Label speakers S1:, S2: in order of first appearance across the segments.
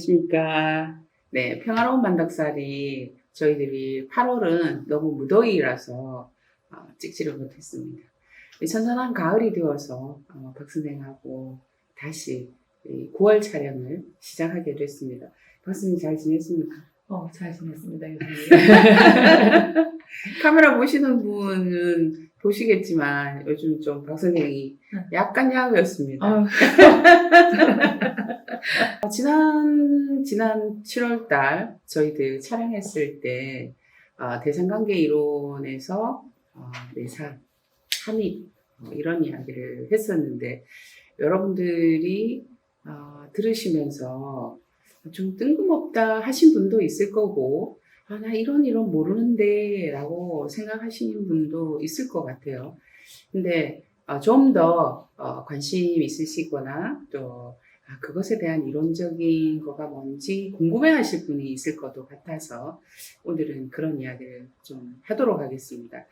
S1: 안녕하십니까. 네, 평화로운 만덕살이 저희들이 8월은 너무 무더위라서 찍지를 못했습니다. 선선한 가을이 되어서 박 선생하고 다시 9월 촬영을 시작하게 됐습니다. 박 선생님 잘 지냈습니까?
S2: 잘 지냈습니다, 교수님.
S1: 카메라 보시는 분은 보시겠지만 요즘 좀 박 선생이 약간 야위었습니다. 지난 7월달 저희들 촬영했을 때 대상관계 이론에서 내사, 함의 이런 이야기를 했었는데 여러분들이 들으시면서 좀 뜬금없다 하신 분도 있을 거고 나 이런 모르는데 라고 생각하시는 분도 있을 것 같아요. 근데 좀 더 관심 있으시거나 또 그것에 대한 이론적인 거가 뭔지 궁금해 하실 분이 있을 것도 같아서 오늘은 그런 이야기를 좀 하도록 하겠습니다.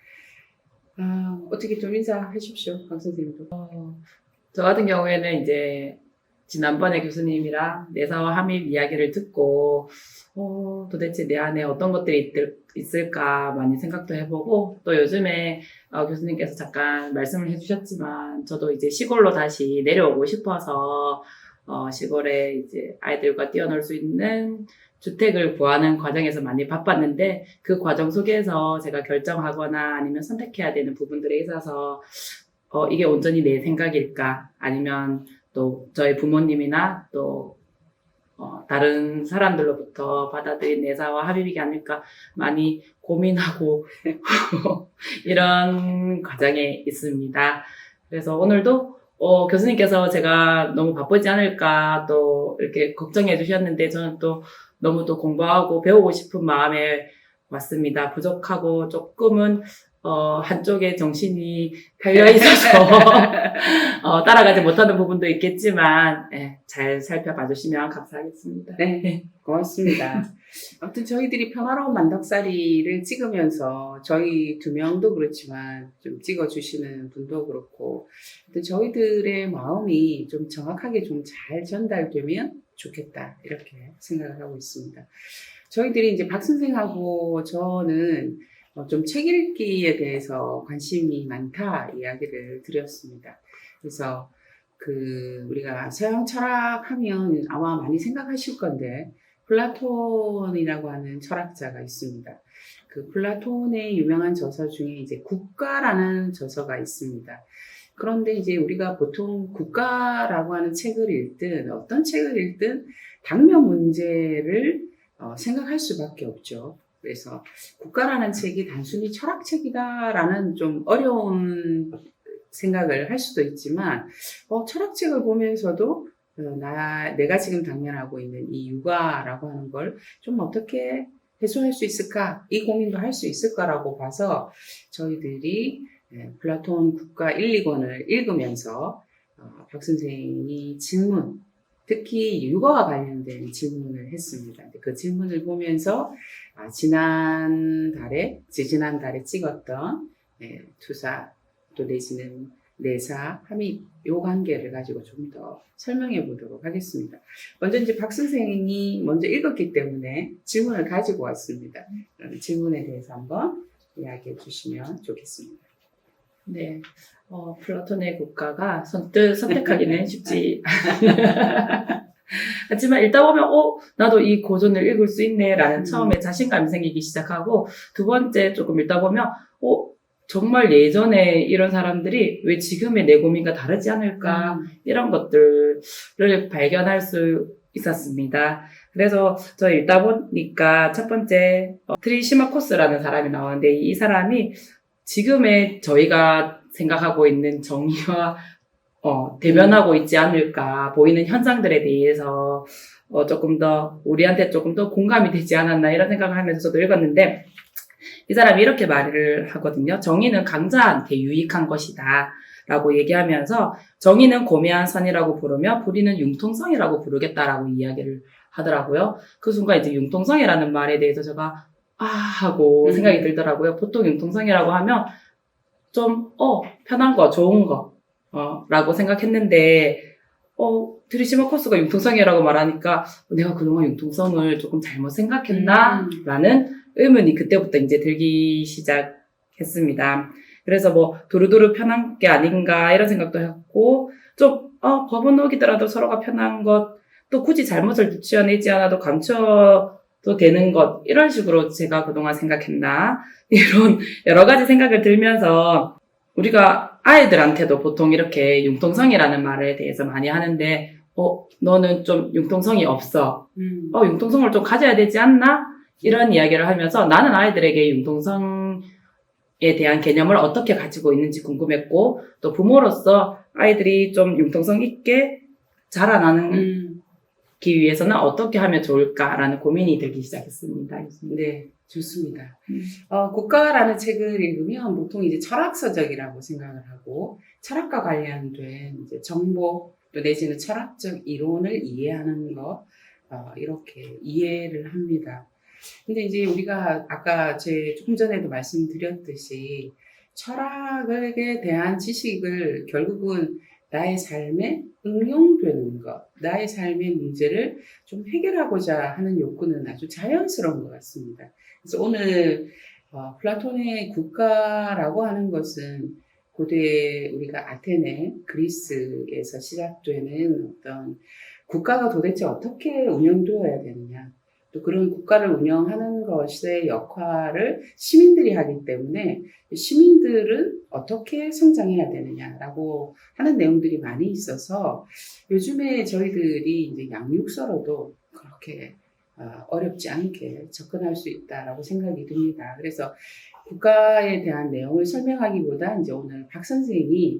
S1: 어떻게 좀 인사하십시오, 박 선생님도.
S2: 저 같은 경우에는 이제 지난번에 교수님이랑 내사와 함의 이야기를 듣고 도대체 내 안에 어떤 것들이 있을까 많이 생각도 해보고 또 요즘에 교수님께서 잠깐 말씀을 해주셨지만 저도 이제 시골로 다시 내려오고 싶어서 시골에 이제 아이들과 뛰어놀 수 있는 주택을 구하는 과정에서 많이 바빴는데 그 과정 속에서 제가 결정하거나 아니면 선택해야 되는 부분들에 있어서 이게 온전히 내 생각일까 아니면 또 저희 부모님이나 또 다른 사람들로부터 받아들인 내사와 합의가 아닐까 많이 고민하고 이런 과정에 있습니다. 그래서 오늘도 교수님께서 제가 너무 바쁘지 않을까 또 이렇게 걱정해 주셨는데 저는 또 너무 또 공부하고 배우고 싶은 마음에 왔습니다. 부족하고 조금은 한쪽에 정신이 달려 있어서 따라가지 못하는 부분도 있겠지만 잘 살펴봐 주시면 감사하겠습니다.
S1: 네, 고맙습니다. 아무튼 저희들이 평화로운 만덕살이를 찍으면서 저희 두 명도 그렇지만 좀 찍어주시는 분도 그렇고 저희들의 마음이 좀 정확하게 좀 잘 전달되면 좋겠다 이렇게 생각을 하고 있습니다. 저희들이 이제 박 선생하고 저는 좀 책 읽기에 대해서 관심이 많다 이야기를 드렸습니다. 그래서 우리가 서양 철학하면 아마 많이 생각하실 건데 플라톤이라고 하는 철학자가 있습니다. 그 플라톤의 유명한 저서 중에 이제 국가라는 저서가 있습니다. 그런데 이제 우리가 보통 국가라고 하는 책을 읽든 어떤 책을 읽든 당면 문제를 생각할 수밖에 없죠. 그래서 국가라는 책이 단순히 철학책이다라는 좀 어려운 생각을 할 수도 있지만 철학책을 보면서도 내가 지금 당면하고 있는 이 육아라고 하는 걸 좀 어떻게 해소할 수 있을까? 이 고민도 할 수 있을까라고 봐서 저희들이 플라톤 국가 1, 2권을 읽으면서 박 선생이 질문, 특히 육아와 관련된 질문을 했습니다. 그 질문을 보면서 지지난달에 찍었던 투사 또 내지는 내사, 함의 요 관계를 가지고 좀 더 설명해 보도록 하겠습니다. 먼저 이제 박 선생이 먼저 읽었기 때문에 질문을 가지고 왔습니다. 그럼 질문에 대해서 한번 이야기해 주시면 좋겠습니다.
S2: 네, 플라톤의 국가가 선뜻 선택하기는 쉽지. 하지만 읽다 보면, 나도 이 고전을 읽을 수 있네, 라는 처음에 자신감이 생기기 시작하고, 두 번째 조금 읽다 보면, 정말 예전에 이런 사람들이 왜 지금의 내 고민과 다르지 않을까, 이런 것들을 발견할 수 있었습니다. 그래서 저 읽다 보니까 첫 번째, 트리시마코스라는 사람이 나오는데, 이 사람이 지금의 저희가 생각하고 있는 정의와 대변하고 있지 않을까 보이는 현상들에 대해서 조금 더 우리한테 조금 더 공감이 되지 않았나 이런 생각을 하면서 저도 읽었는데 이 사람이 이렇게 말을 하거든요. 정의는 강자한테 유익한 것이다 라고 얘기하면서 정의는 고매한 선이라고 부르며 불의는 융통성이라고 부르겠다라고 이야기를 하더라고요. 그 순간 이제 융통성이라는 말에 대해서 제가 하고 생각이 들더라고요. 보통 융통성이라고 하면 좀 편한 거, 좋은 거 라고 생각했는데 트리시모커스가 융통성이라고 말하니까 내가 그동안 융통성을 조금 잘못 생각했나? 라는 의문이 그때부터 이제 들기 시작했습니다. 그래서 뭐 두루두루 편한 게 아닌가 이런 생각도 했고 좀 법원 오기더라도 서로가 편한 것, 또 굳이 잘못을 취해내지 않아도 감춰도 되는 것, 이런 식으로 제가 그동안 생각했나 이런 여러 가지 생각을 들면서 우리가 아이들한테도 보통 이렇게 융통성이라는 말에 대해서 많이 하는데 너는 좀 융통성이 없어. 융통성을 좀 가져야 되지 않나? 이런 이야기를 하면서 나는 아이들에게 융통성에 대한 개념을 어떻게 가지고 있는지 궁금했고, 또 부모로서 아이들이 좀 융통성 있게 자라나기 위해서는 어떻게 하면 좋을까라는 고민이 들기 시작했습니다.
S1: 네, 좋습니다. 국가라는 책을 읽으면 보통 이제 철학서적이라고 생각을 하고, 철학과 관련된 이제 정보, 또 내지는 철학적 이론을 이해하는 것, 이렇게 이해를 합니다. 근데 이제 우리가 아까 조금 전에도 말씀드렸듯이 철학에 대한 지식을 결국은 나의 삶에 응용되는 것, 나의 삶의 문제를 좀 해결하고자 하는 욕구는 아주 자연스러운 것 같습니다. 그래서 오늘 플라톤의 국가라고 하는 것은 고대 우리가 아테네, 그리스에서 시작되는 어떤 국가가 도대체 어떻게 운영되어야 되느냐, 또 그런 국가를 운영하는 것의 역할을 시민들이 하기 때문에 시민들은 어떻게 성장해야 되느냐라고 하는 내용들이 많이 있어서 요즘에 저희들이 이제 양육서로도 그렇게 어렵지 않게 접근할 수 있다라고 생각이 듭니다. 그래서 국가에 대한 내용을 설명하기보다 이제 오늘 박 선생이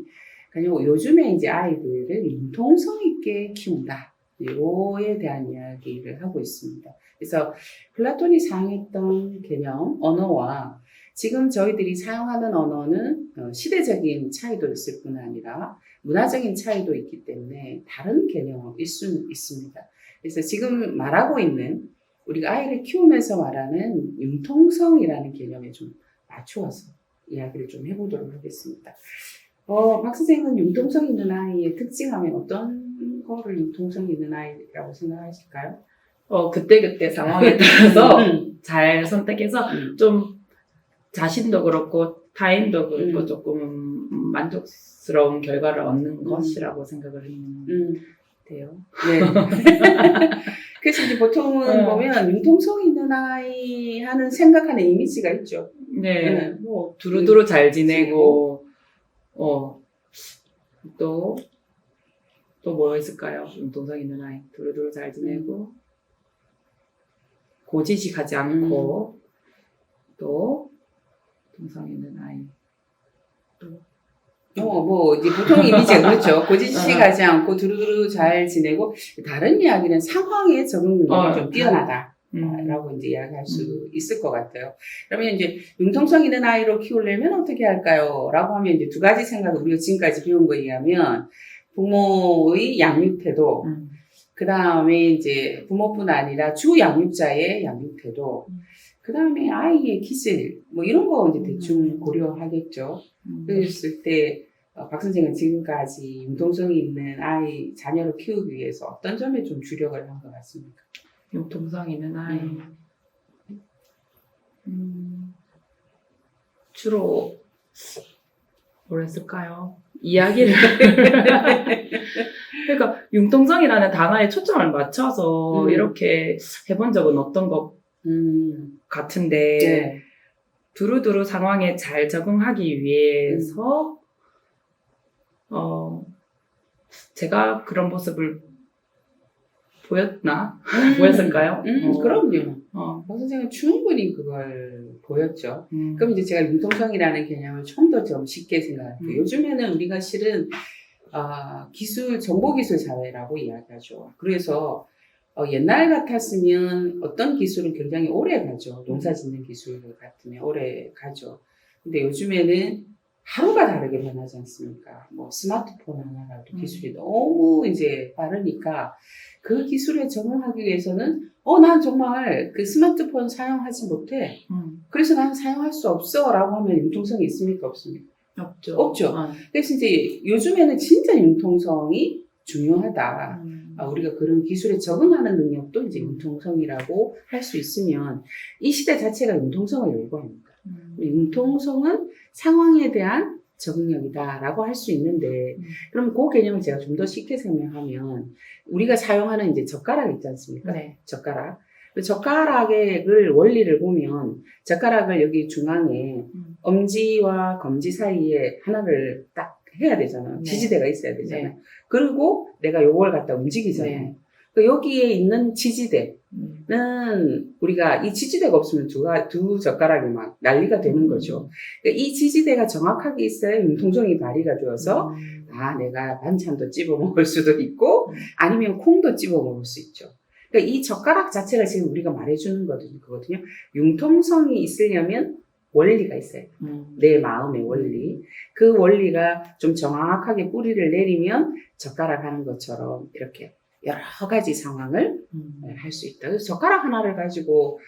S1: 그냥 요즘에 이제 아이들을 융통성 있게 키운다, 이거에 대한 이야기를 하고 있습니다. 그래서 플라톤이 사용했던 개념, 언어와 지금 저희들이 사용하는 언어는 시대적인 차이도 있을 뿐 아니라 문화적인 차이도 있기 때문에 다른 개념일 수는 있습니다. 그래서 지금 말하고 있는 우리가 아이를 키우면서 말하는 융통성이라는 개념에 좀 맞추어서 이야기를 좀 해보도록 하겠습니다. 박 선생님은 융통성 있는 아이의 특징하면 어떤 거를 융통성 있는 아이라고 생각하실까요?
S2: 그때그때 상황에 따라서 잘 선택해서 좀 자신도 그렇고 타인도 그렇고 조금 만족스러운 결과를 얻는 것이라고 생각을 했는데요.
S1: 네. 그래서 이제 보통은 보면 융통성 있는 아이 하는 생각하는 이미지가 있죠.
S2: 네. 뭐 두루두루 잘 지내고 또 뭐 있을까요? 융통성 있는 아이 두루두루 잘 지내고 고지식하지 않고 또 융통성 있는 아이
S1: 뭐 이제 보통 이미지가 그렇죠. 고지식하지 않고 두루두루 잘 지내고, 다른 이야기는 상황에 적응 능력이 좀 뛰어나다. 라고 이제 이야기할 수 있을 것 같아요. 그러면 이제 융통성 있는 아이로 키우려면 어떻게 할까요? 라고 하면 이제 두 가지 생각을 우리가 지금까지 배운 거에 의하면 부모의 양육 태도, 그 다음에 이제 부모뿐 아니라 주 양육자의 양육 태도, 그 다음에 아이의 기질, 뭐 이런 거 이제 대충 고려하겠죠. 그랬을 때 박 선생은 지금까지 융통성이 있는 아이, 자녀를 키우기 위해서 어떤 점에 좀 주력을 한 것 같습니까?
S2: 융통성 있는 아이 주로 뭘 했을까요? 이야기를 그러니까 융통성이라는 단어에 초점을 맞춰서 이렇게 해본 적은 없던 것 같은데
S1: 네.
S2: 두루두루 상황에 잘 적응하기 위해서 제가 그런 모습을 보였을까요?
S1: 그럼요. 박 선생은 충분히 그걸 보였죠. 그럼 이제 제가 융통성이라는 개념을 좀 더 좀 쉽게 생각할게요. 요즘에는 우리가 실은 정보기술 사회라고 이야기하죠. 그래서 옛날 같았으면 어떤 기술은 굉장히 오래 가죠. 농사 짓는 기술 같으면 오래 가죠. 근데 요즘에는 하루가 다르게 변하지 않습니까? 뭐 스마트폰 하나라도 기술이 너무 이제 빠르니까 그 기술에 적응하기 위해서는 난 정말 그 스마트폰 사용하지 못해. 그래서 난 사용할 수 없어 라고 하면 융통성이 있습니까? 없습니까?
S2: 없죠.
S1: 없죠. 그래서 이제 요즘에는 진짜 융통성이 중요하다. 우리가 그런 기술에 적응하는 능력도 이제 융통성이라고 할 수 있으면 이 시대 자체가 융통성을 요구합니다. 융통성은 상황에 대한 적응력이다라고 할 수 있는데, 그럼 그 개념을 제가 좀 더 쉽게 설명하면, 우리가 사용하는 이제 젓가락 있지 않습니까?
S2: 네.
S1: 젓가락. 그 젓가락의 원리를 보면, 젓가락을 여기 중앙에 엄지와 검지 사이에 하나를 딱 해야 되잖아요.
S2: 네.
S1: 지지대가 있어야 되잖아요.
S2: 네.
S1: 그리고 내가 요걸 갖다 움직이잖아요.
S2: 네.
S1: 그 여기에 있는 지지대, 는 우리가 이 지지대가 없으면 두 젓가락이 막 난리가 되는 거죠. 그러니까 이 지지대가 정확하게 있어야 융통성이 발휘가 되어서 내가 반찬도 찝어 먹을 수도 있고 아니면 콩도 찝어 먹을 수 있죠. 그러니까 이 젓가락 자체가 지금 우리가 말해주는 거거든요. 융통성이 있으려면 원리가 있어요. 내 마음의 원리. 그 원리가 좀 정확하게 뿌리를 내리면 젓가락 하는 것처럼 이렇게 여러 가지 상황을 할 수 있다. 그래서 젓가락 하나를 가지고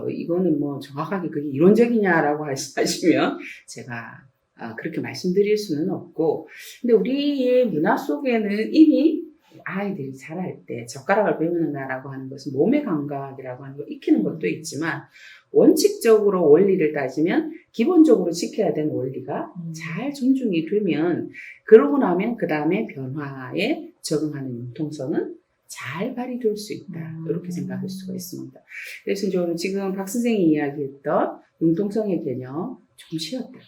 S1: 이거는 뭐 정확하게 그게 이론적이냐라고 하시면 제가 그렇게 말씀드릴 수는 없고, 근데 우리의 문화 속에는 이미 아이들이 자랄 때 젓가락을 배우는다라고 하는 것은 몸의 감각이라고 하는 거 익히는 것도 있지만, 원칙적으로 원리를 따지면 기본적으로 지켜야 되는 원리가 잘 존중이 되면, 그러고 나면 그 다음에 변화에 적응하는 융통성은 잘 발휘될 수 있다. 이렇게 생각할 수가 있습니다. 그래서 좀 지금 박 선생이 이야기했던 융통성의 개념 좀 쉬었다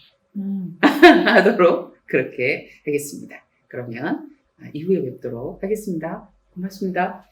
S1: 하도록 그렇게 하겠습니다. 그러면 이후에 뵙도록 하겠습니다. 고맙습니다.